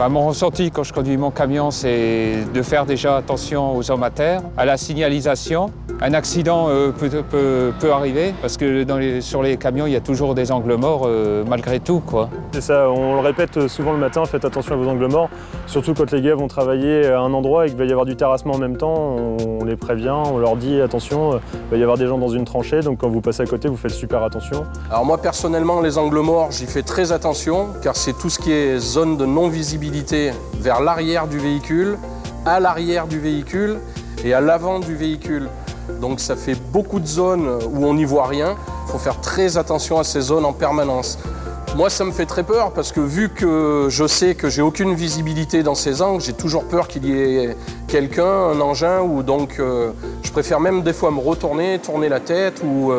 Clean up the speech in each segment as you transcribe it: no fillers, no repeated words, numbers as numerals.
Mon ressenti quand je conduis mon camion, c'est de faire déjà attention aux hommes à terre, à la signalisation. Un accident peut arriver parce que sur les camions, il y a toujours des angles morts malgré tout, quoi. C'est ça, on le répète souvent le matin, faites attention à vos angles morts. Surtout quand les gars vont travailler à un endroit et qu'il va y avoir du terrassement en même temps, on les prévient, on leur dit attention, il va y avoir des gens dans une tranchée, donc quand vous passez à côté, vous faites super attention. Alors moi personnellement, les angles morts, j'y fais très attention car c'est tout ce qui est zone de non-visibilité vers l'arrière du véhicule, à l'arrière du véhicule et à l'avant du véhicule. Donc ça fait beaucoup de zones où on n'y voit rien. Il faut faire très attention à ces zones en permanence. Moi, ça me fait très peur parce que vu que je sais que j'ai aucune visibilité dans ces angles, j'ai toujours peur qu'il y ait quelqu'un, un engin, ou donc je préfère même des fois me retourner, tourner la tête, ou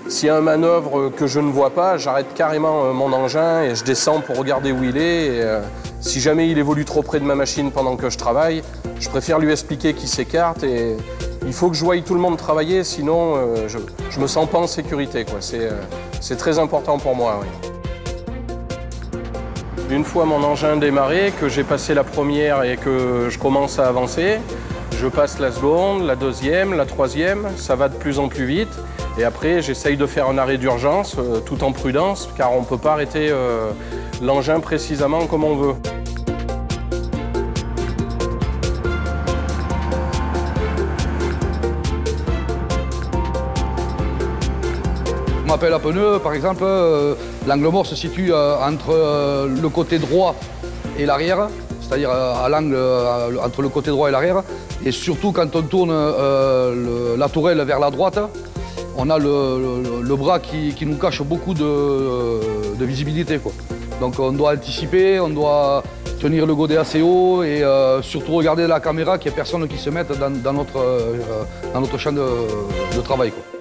s'il y a un manœuvre que je ne vois pas, j'arrête carrément mon engin et je descends pour regarder où il est. Et, si jamais il évolue trop près de ma machine pendant que je travaille, je préfère lui expliquer qu'il s'écarte et il faut que je voie tout le monde travailler, sinon je me sens pas en sécurité, quoi. C'est très important pour moi. Oui. Une fois mon engin démarré, que j'ai passé la première et que je commence à avancer, je passe la seconde, la deuxième, la troisième, ça va de plus en plus vite. Et après, j'essaye de faire un arrêt d'urgence, tout en prudence, car on ne peut pas arrêter l'engin précisément comme on veut. On m'appelle à pneu, par exemple, l'angle mort se situe entre le côté droit et l'arrière, c'est-à-dire à l'angle entre le côté droit et l'arrière. Et surtout, quand on tourne la tourelle vers la droite, on a le bras qui nous cache beaucoup de visibilité, quoi. Donc on doit anticiper, on doit tenir le godet assez haut et surtout regarder la caméra qu'il n'y ait personne qui se mette dans notre champ de travail, quoi.